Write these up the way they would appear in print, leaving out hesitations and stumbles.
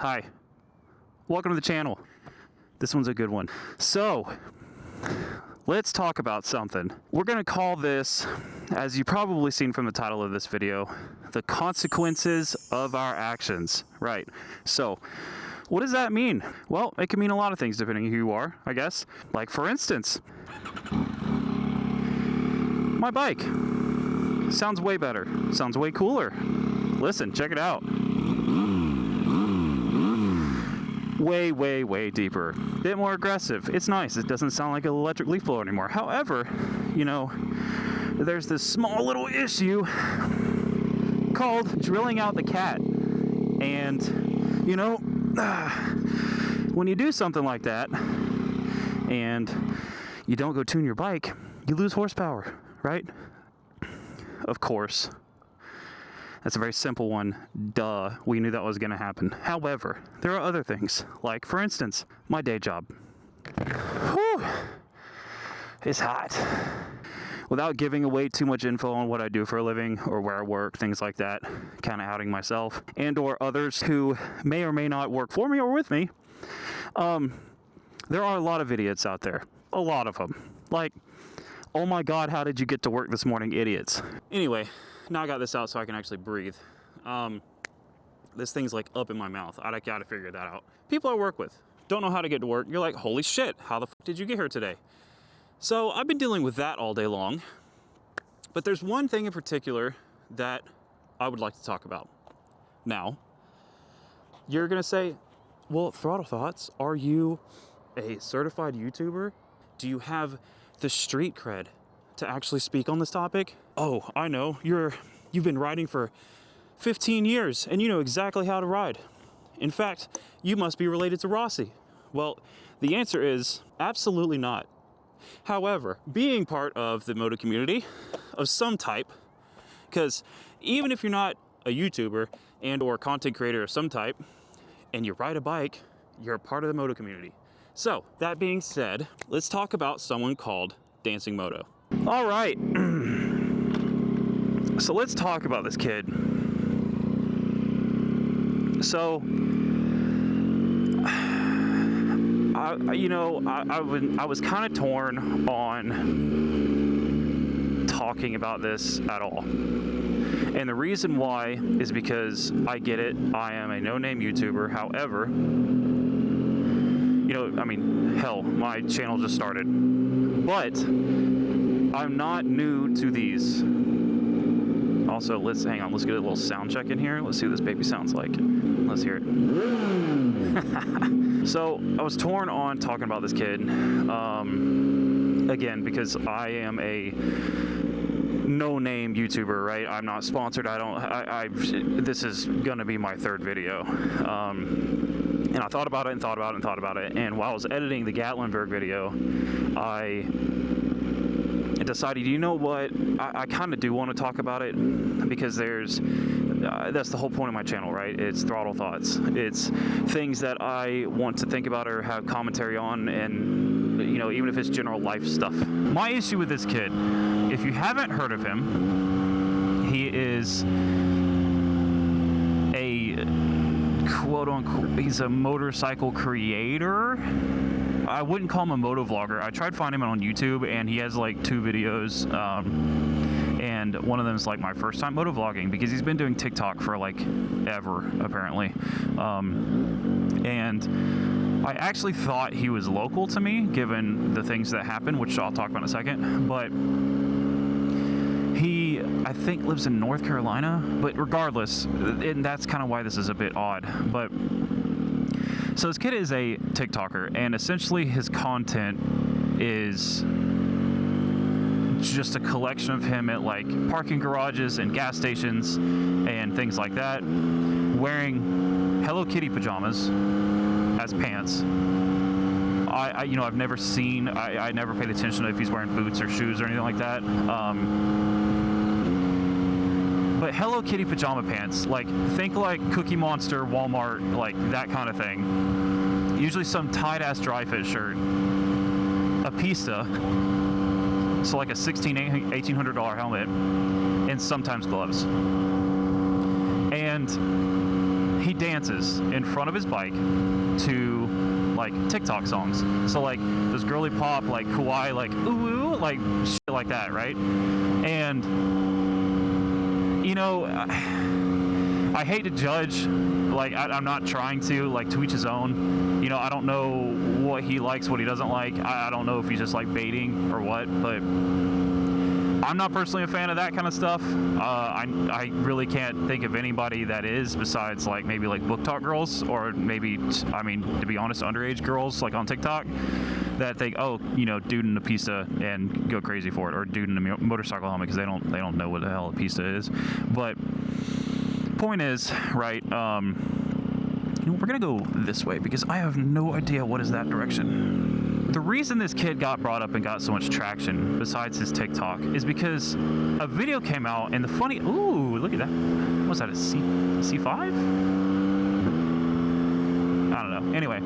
Hi, welcome to the channel. This one's a good one. So, let's talk about something. We're gonna call this, as you've probably seen from the title of this video, the consequences of our actions. Right, so what does that mean? Well, it can mean a lot of things depending on who you are, I guess. Like for instance, my bike. Sounds way better, sounds way cooler. Listen, check it out. Way deeper, bit more aggressive. It's nice. It doesn't sound like an electric leaf blower anymore. However, you know, there's this small little issue called drilling out the cat. And, you know, when you do something like that and you don't go tune your bike, you lose horsepower, right? Of course. That's a very simple one. Duh. We knew that was going to happen. However, there are other things. Like, for instance, my day job. Whew. It's hot. Without giving away too much info on what I do for a living or where I work, things like that, kind of outing myself and or others who may or may not work for me or with me, there are a lot of idiots out there. A lot of them. Like, oh my God, how did you get to work this morning, idiots? Anyway, now I got this out so I can actually breathe. This thing's like up in my mouth. I gotta figure that out. People I work with don't know how to get to work. You're like, holy shit, how the fuck did you get here today? So I've been dealing with that all day long. But there's one thing in particular that I would like to talk about. Now, you're gonna say, well, Throttle Thoughts, are you a certified YouTuber? Do you have the street cred to actually speak on this topic? Oh, I know. You've been riding for 15 years and you know exactly how to ride. In fact, you must be related to Rossi. Well, the answer is absolutely not. However, being part of the moto community of some type, because even if you're not a YouTuber and or content creator of some type and you ride a bike, you're a part of the moto community. So, that being said, let's talk about someone called Dancing Moto. All right, so let's talk about this kid. So, I was kind of torn on talking about this at all. And the reason why is because I get it. I am a no-name YouTuber. However, you know, I mean, hell, my channel just started. But I'm not new to these. Also, let's get a little sound check in here. Let's see what this baby sounds like. Let's hear it. So I was torn on talking about this kid, again, because I am a no-name YouTuber, right? I'm not sponsored. This is gonna be my third video. And I thought about it and thought about it and thought about it. And while I was editing the Gatlinburg video, I decided, you know what, I kind of do want to talk about it because that's the whole point of my channel, right? It's Throttle Thoughts. It's things that I want to think about or have commentary on, and, you know, even if it's general life stuff. My issue with this kid, if you haven't heard of him, he is a quote-unquote, he's a motorcycle creator. I wouldn't call him a moto vlogger. I tried finding him on YouTube, and he has like 2 videos, and one of them is like my first time moto vlogging, because he's been doing TikTok for like ever, apparently. And I actually thought he was local to me, given the things that happened, which I'll talk about in a second. But he, I think, lives in North Carolina. But regardless, and that's kind of why this is a bit odd. But so this kid is a TikToker, and essentially his content is just a collection of him at like parking garages and gas stations and things like that, wearing Hello Kitty pajamas as pants. I've never seen, I never paid attention to if he's wearing boots or shoes or anything like that. But Hello Kitty pajama pants, like, think like Cookie Monster, Walmart, like that kind of thing. Usually some tight-ass dry fit shirt, a pista, so like a $1,800 helmet, and sometimes gloves. And he dances in front of his bike to like TikTok songs. So like those girly pop, like kawaii, like ooh, like shit like that, right? And you know, I hate to judge. Like I'm not trying to, like, to each his own. You know, I don't know what he likes, what he doesn't like. I don't know if he's just like baiting or what, but I'm not personally a fan of that kind of stuff. I really can't think of anybody that is, besides like maybe like book talk girls, or maybe, I mean, to be honest, underage girls like on TikTok that think, oh, you know, dude in a pista and go crazy for it, or dude in a motorcycle helmet, because they don't know what the hell a pista is. But point is, right, you know, we're gonna go this way because I have no idea what is that direction. The reason this kid got brought up and got so much traction, besides his TikTok, is because a video came out, and the funny, ooh, look at that. What's that, a C5? I don't know. Anyway,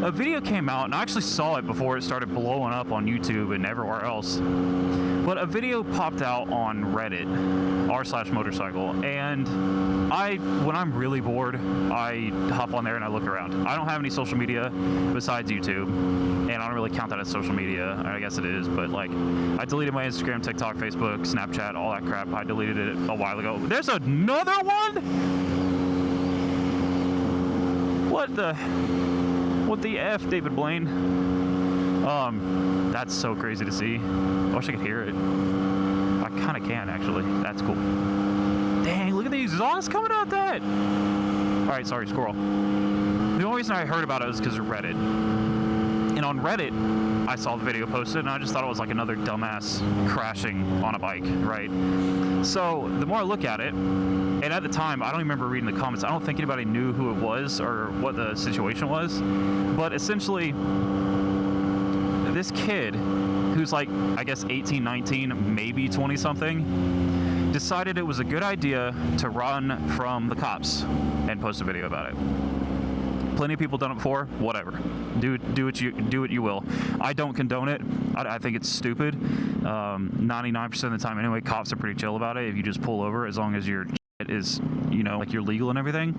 a video came out, and I actually saw it before it started blowing up on YouTube and everywhere else. But a video popped out on Reddit, r/motorcycle, and when I'm really bored, I hop on there and I look around. I don't have any social media besides YouTube, and I don't really count that as social media. I guess it is, but like, I deleted my Instagram, TikTok, Facebook, Snapchat, all that crap. I deleted it a while ago. There's another one? What the F, David Blaine? That's so crazy to see. I wish I could hear it. I kind of can, actually. That's cool. Dang, look at the exhaust coming out that. All right, sorry, squirrel. The only reason I heard about it was because of Reddit. And on Reddit, I saw the video posted, and I just thought it was like another dumbass crashing on a bike, right? So the more I look at it, and at the time, I don't even remember reading the comments. I don't think anybody knew who it was or what the situation was. But essentially, this kid, who's like, I guess 18, 19, maybe 20 something, decided it was a good idea to run from the cops and post a video about it. Plenty of people done it before, whatever. Do what you will. I don't condone it. I think it's stupid. 99% of the time anyway, cops are pretty chill about it if you just pull over, as long as your shit is, you know, like you're legal and everything.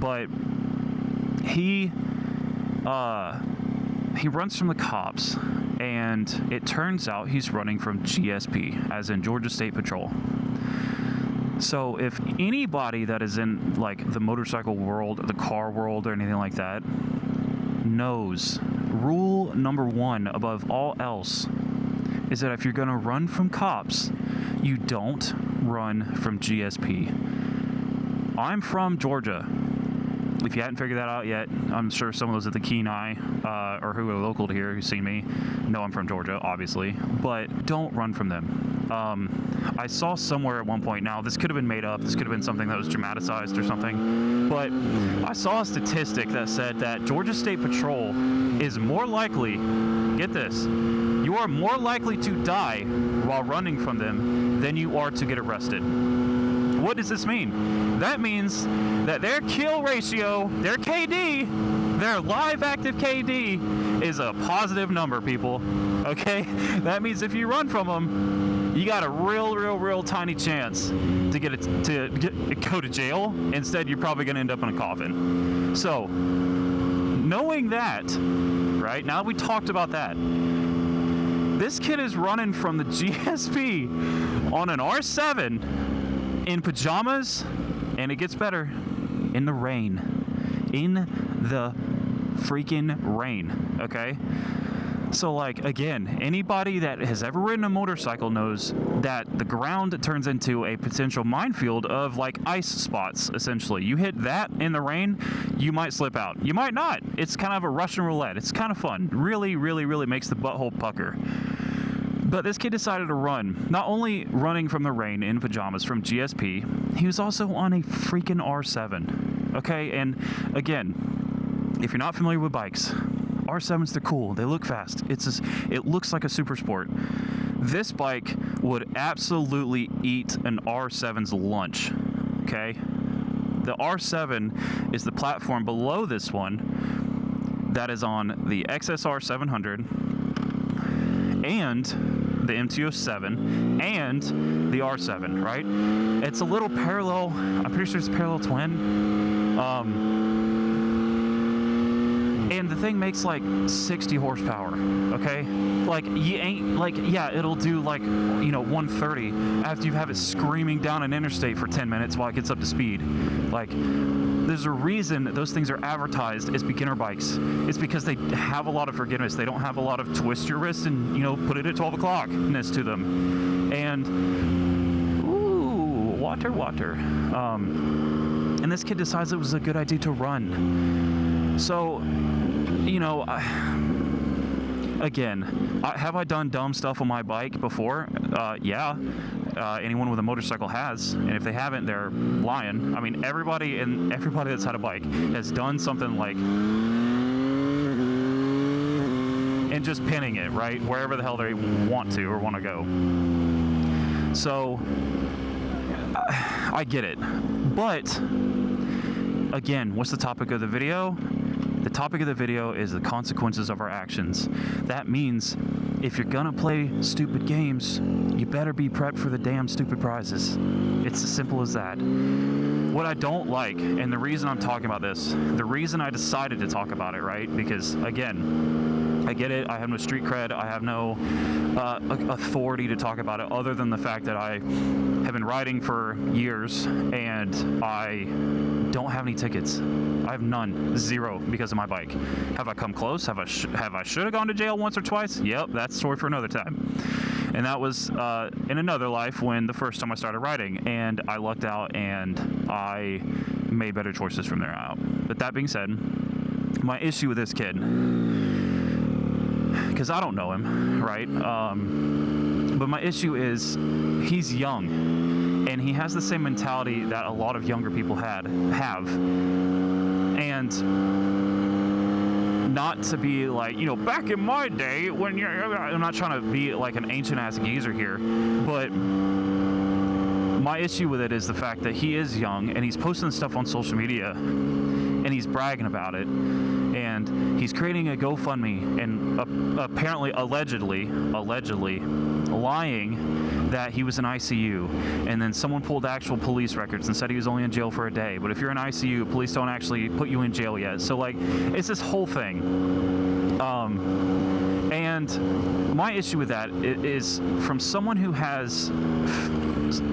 But he runs from the cops, and it turns out he's running from GSP, as in Georgia State Patrol. So if anybody that is in like the motorcycle world, the car world, or anything like that knows, rule number one above all else is that if you're going to run from cops, you don't run from GSP. I'm from Georgia. If you hadn't figured that out yet, I'm sure some of those at the keen eye, or who are local to here, who've seen me, know I'm from Georgia, obviously. But don't run from them. I saw somewhere at one point, now this could have been made up, this could have been something that was dramatized or something, but I saw a statistic that said that Georgia State Patrol is more likely, get this, you are more likely to die while running from them than you are to get arrested. What does this mean? That means that their kill ratio, their KD, their live active KD is a positive number, people. Okay? That means if you run from them, you got a real tiny chance to go to jail. Instead, you're probably going to end up in a coffin. So, knowing that, right, now we talked about that, this kid is running from the GSP on an R7 in pajamas, and it gets better, in the rain. In the freaking rain, okay? So, like, again, anybody that has ever ridden a motorcycle knows that the ground turns into a potential minefield of, like, ice spots, essentially. You hit that in the rain, you might slip out. You might not. It's kind of a Russian roulette. It's kind of fun. Really makes the butthole pucker. But this kid decided to run. Not only running from the rain in pajamas from GSP, he was also on a freaking R7. Okay, and again, if you're not familiar with bikes, R7s, they're cool. They look fast. It looks like a super sport. This bike would absolutely eat an R7's lunch. Okay, the R7 is the platform below this one that is on the XSR900 and the MT-07 and the R7, right? It's a little parallel, I'm pretty sure it's a parallel twin. And the thing makes like 60 horsepower, okay? Like, you ain't, like, yeah, it'll do like, 130 after you have it screaming down an interstate for 10 minutes while it gets up to speed. Like, there's a reason those things are advertised as beginner bikes. It's because they have a lot of forgiveness. They don't have a lot of twist your wrist and, put it at 12 o'clock-ness to them. And, ooh, water. And this kid decides it was a good idea to run. So, again, have I done dumb stuff on my bike before? Yeah. Anyone with a motorcycle has, and if they haven't, they're lying. I mean, everybody that's had a bike has done something like, and just pinning it, right? Wherever the hell they want to or want to go. So, I get it. But, again, what's the topic of the video? The topic of the video is the consequences of our actions. That means if you're gonna play stupid games, you better be prepped for the damn stupid prizes. It's as simple as that. What I don't like, and the reason I'm talking about this, the reason I decided to talk about it, right? Because, again, I get it, I have no street cred, I have no authority to talk about it other than the fact that I have been riding for years and I don't have any tickets. I have none, 0, because of my bike. Have I come close? Have I should have gone to jail once or twice? Yep, that's a story for another time. And that was in another life when the first time I started riding, and I lucked out and I made better choices from there out. But that being said, my issue with this kid, because I don't know him, right? But my issue is he's young, and he has the same mentality that a lot of younger people have. And not to be like, back in my day when I'm not trying to be like an ancient ass geezer here, but my issue with it is the fact that he is young and he's posting stuff on social media and he's bragging about it, and he's creating a GoFundMe and apparently allegedly lying that he was in ICU, and then someone pulled actual police records and said he was only in jail for a day. But if you're in ICU, police don't actually put you in jail yet. So like, it's this whole thing. And my issue with that is from someone who has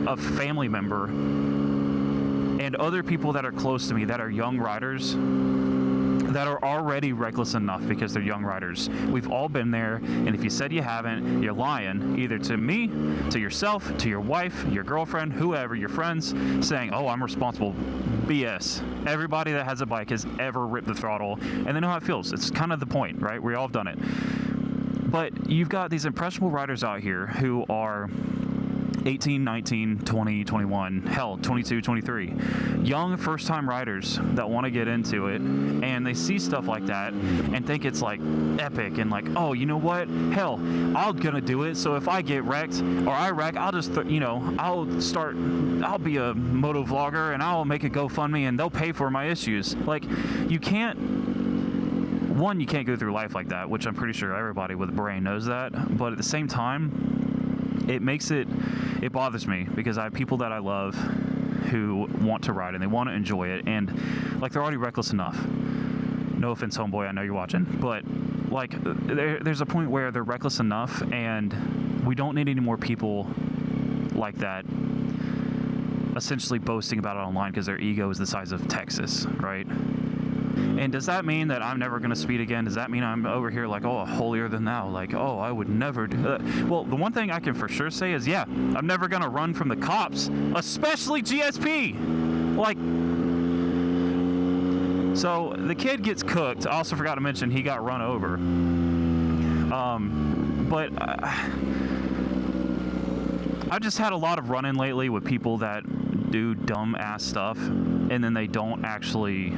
a family member and other people that are close to me that are young riders that are already reckless enough because they're young riders. We've all been there, and if you said you haven't, you're lying, either to me, to yourself, to your wife, your girlfriend, whoever, your friends, saying, oh, I'm responsible. BS. Everybody that has a bike has ever ripped the throttle, and they know how it feels. It's kind of the point, right? We all have done it. But you've got these impressionable riders out here who are 18, 19, 20, 21, hell, 22, 23. Young first-time riders that want to get into it, and they see stuff like that and think it's like epic and like, oh, you know what? Hell, I'm gonna do it. So if I get wrecked or I wreck, I'll just, I'll be a moto vlogger and I'll make a GoFundMe and they'll pay for my issues. Like, you can't go through life like that, which I'm pretty sure everybody with a brain knows that. But at the same time, it bothers me because I have people that I love who want to ride and they want to enjoy it, and like, they're already reckless enough. No offense, homeboy, I know you're watching, but like, there's a point where they're reckless enough, and we don't need any more people like that essentially boasting about it online because their ego is the size of Texas, right? And does that mean that I'm never going to speed again? Does that mean I'm over here like, oh, holier than thou? Like, oh, I would never do that. Well, the one thing I can for sure say is, yeah, I'm never going to run from the cops, especially GSP. Like, so the kid gets cooked. I also forgot to mention he got run over. But I've just had a lot of run-in lately with people that do dumb ass stuff, and then they don't actually...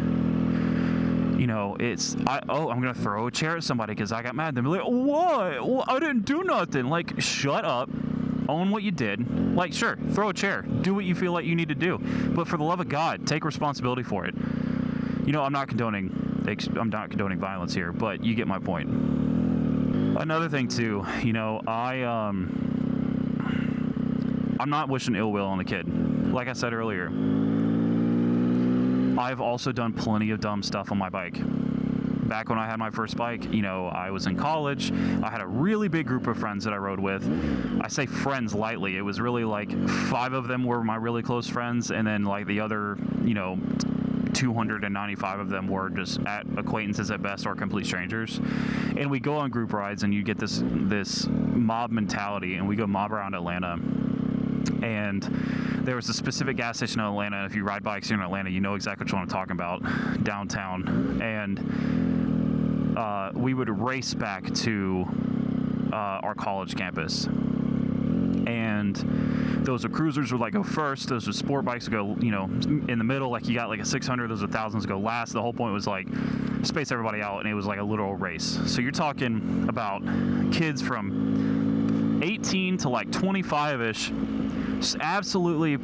I'm gonna throw a chair at somebody because I got mad. They'll be like, what? Well, I didn't do nothing. Like, shut up. Own what you did. Like, sure, throw a chair. Do what you feel like you need to do. But for the love of God, take responsibility for it. I'm not condoning violence here, but you get my point. Another thing too, you know, I'm not wishing ill will on the kid. Like I said earlier, I've also done plenty of dumb stuff on my bike. Back when I had my first bike, you know, I was in college. I had a really big group of friends that I rode with. I say friends lightly. It was really like 5 of them were my really close friends, and then like the other, you know, 295 of them were just acquaintances at best or complete strangers. And we go on group rides, and you get this mob mentality, and we go mob around Atlanta. And there was a specific gas station in Atlanta. If you ride bikes here in Atlanta, you know exactly what I'm talking about, downtown. And we would race back to our college campus. And those are cruisers would like go first. Those are sport bikes would go, you know, in the middle. Like you got like a 600. Those are 1000s go last. The whole point was like space everybody out, and it was like a literal race. So you're talking about kids from 18 to like 25-ish. Absolutely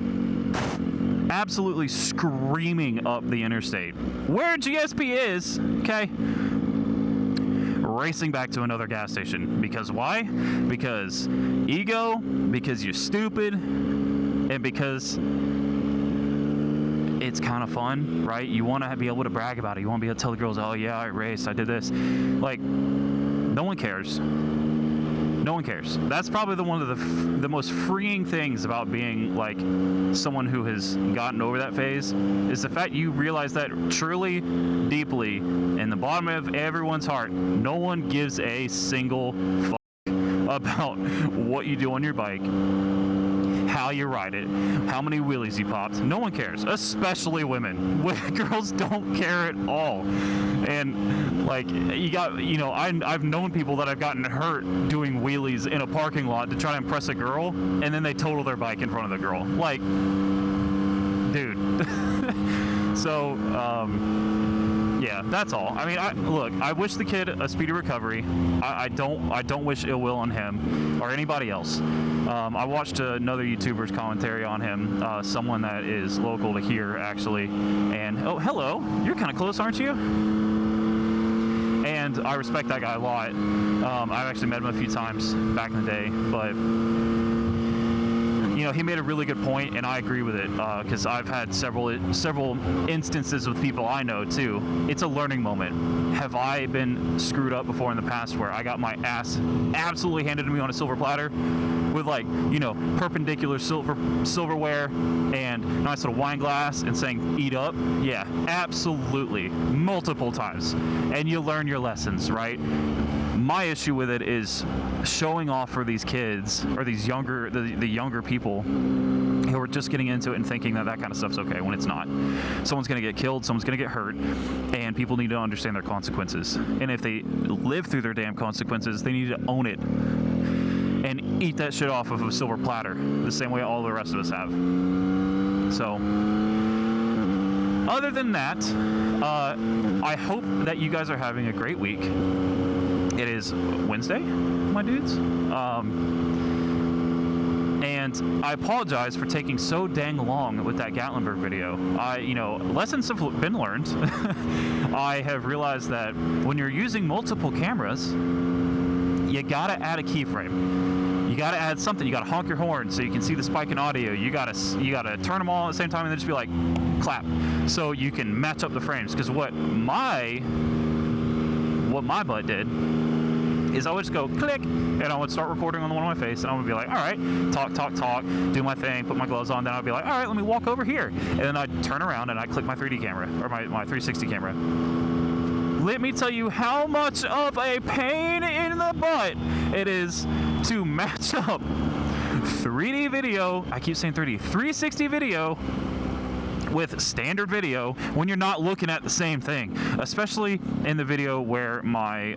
screaming up the interstate where GSP is, okay, racing back to another gas station. Because why? Because ego, because you're stupid, and because it's kind of fun, right? You want to be able to brag about it. You want to be able to tell the girls, oh yeah, I raced, I did this. Like, no one cares. No one cares. That's probably one of the most freeing things about being like someone who has gotten over that phase, is the fact you realize that truly, deeply, in the bottom of everyone's heart, no one gives a single fuck about what you do on your bike, how you ride it, how many wheelies you popped. No one cares, especially women. Girls don't care at all. And like, you know, I've known people that have gotten hurt doing wheelies in a parking lot to try to impress a girl, and then they total their bike in front of the girl. Like, dude. So, yeah, that's all. I mean, look, I wish the kid a speedy recovery. I don't wish ill will on him or anybody else. I watched another YouTuber's commentary on him, someone that is local to here, actually. And, oh, hello, you're kind of close, aren't you? And I respect that guy a lot. I've actually met him a few times back in the day, but you know, he made a really good point, and I agree with it, because I've had several instances with people I know too. It's a learning moment. Have I been screwed up before in the past where I got my ass absolutely handed to me on a silver platter with, like, you know, perpendicular silverware and nice little wine glass and saying eat up? Yeah, absolutely, multiple times. And you learn your lessons, right? My issue with it is showing off for these kids, or these younger, the younger people who are just getting into it and thinking that kind of stuff's okay when it's not. Someone's going to get killed, someone's going to get hurt, and people need to understand their consequences. And if they live through their damn consequences, they need to own it and eat that shit off of a silver platter, the same way all the rest of us have. So, other than that, I hope that you guys are having a great week. It is Wednesday, my dudes. And I apologize for taking so dang long with that Gatlinburg video. You know, lessons have been learned. I have realized that when you're using multiple cameras, you gotta add a keyframe. You gotta add something. You gotta honk your horn so you can see the spike in audio. You gotta turn them all at the same time and then just be like, clap, so you can match up the frames. Because what my butt did is I would just go click, and I would start recording on the one on my face, and I would be like, all right, talk, do my thing, put my gloves on, then I'd be like, all right, let me walk over here, and then I'd turn around and I'd click my 3D camera, or my 360 camera. Let me tell you how much of a pain in the butt it is to match up 3D video, I keep saying 3D, 360 video with standard video when you're not looking at the same thing, especially in the video where my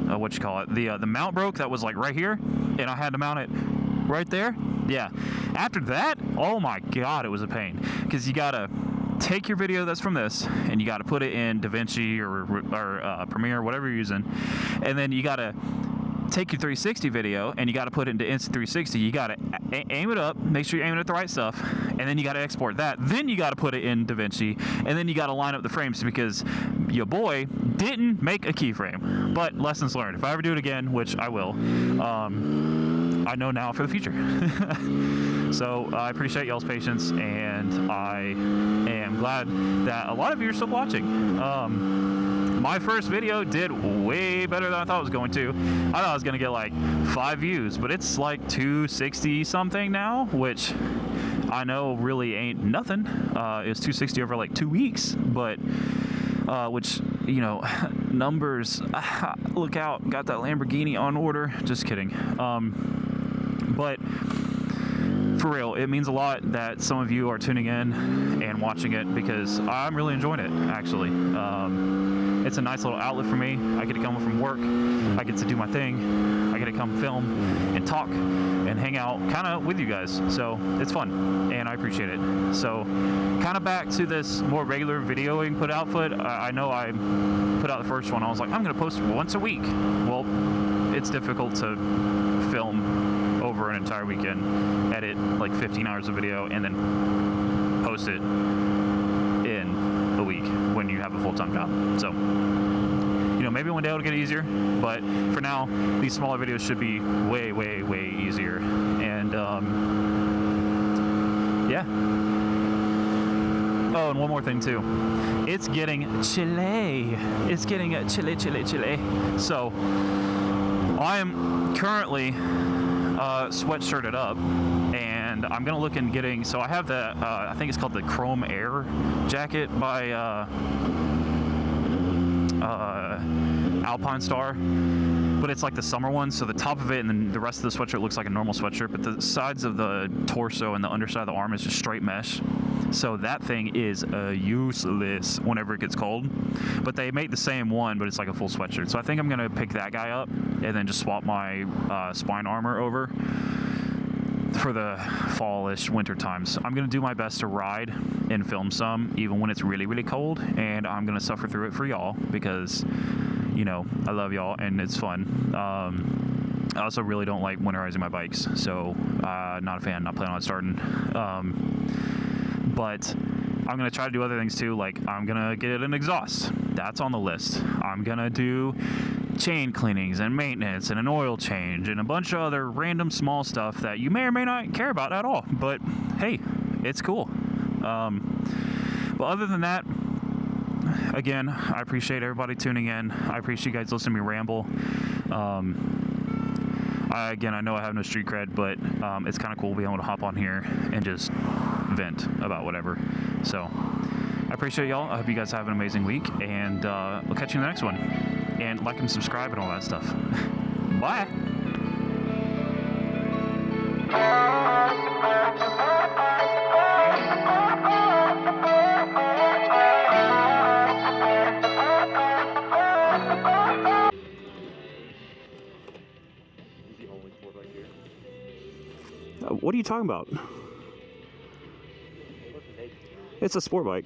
the mount broke. That was like right here, and I had to mount it right there. Yeah, after that, oh my god, it was a pain, because you gotta take your video that's from this and you gotta put it in DaVinci or Premiere, whatever you're using, and then you gotta take your 360 video and you got to put it into Insta360. You got to aim it up, make sure you're aiming at the right stuff, and then you got to export that. Then you got to put it in DaVinci, and then you got to line up the frames, because your boy didn't make a keyframe. But lessons learned. If I ever do it again, which I will, I know now for the future. So I appreciate y'all's patience, and I am glad that a lot of you are still watching. My first video did way better than I thought it was going to. I thought I was going to get like 5 views, but it's like 260 something now, which I know really ain't nothing. It was 260 over like 2 weeks, but which, you know, numbers, look out, got that Lamborghini on order. Just kidding. But for real, it means a lot that some of you are tuning in and watching it, because I'm really enjoying it, actually. It's a nice little outlet for me. I get to come from work, I get to do my thing, I get to come film and talk and hang out kind of with you guys. So it's fun, and I appreciate it. So kind of back to this more regular videoing put output. I know I put out the first one, I was like, I'm going to post once a week. Well, it's difficult to film over an entire weekend, edit like 15 hours of video, and then post it in a week when you have a full-time job. So, you know, maybe one day it'll get easier, but for now, these smaller videos should be way, way, way easier. And yeah. Oh, and one more thing too. It's getting chilly. It's getting chilly. So I am currently sweatshirted up, and I'm gonna look in getting, so I have the I think it's called the Chrome Air jacket by Alpine Star, but it's like the summer one, so the top of it and then the rest of the sweatshirt looks like a normal sweatshirt, but the sides of the torso and the underside of the arm is just straight mesh. So that thing is useless whenever it gets cold. But they make the same one, but it's like a full sweatshirt. So I think I'm gonna pick that guy up and then just swap my spine armor over for the fallish winter times. I'm gonna do my best to ride and film some, even when it's really, really cold, and I'm gonna suffer through it for y'all, because, you know, I love y'all and it's fun. I also really don't like winterizing my bikes, so not a fan, not planning on starting. But I'm gonna try to do other things too, like I'm gonna get an exhaust. That's on the list. I'm gonna do chain cleanings and maintenance and an oil change and a bunch of other random small stuff that you may or may not care about at all, but hey, it's cool. But other than that, again, I appreciate everybody tuning in. I appreciate you guys listening to me ramble. Again, I know I have no street cred, but it's kind of cool being able to hop on here and just vent about whatever. So I appreciate y'all. I hope you guys have an amazing week, and we'll catch you in the next one. And like and subscribe and all that stuff. Bye. What are you talking about? It's a sport bike.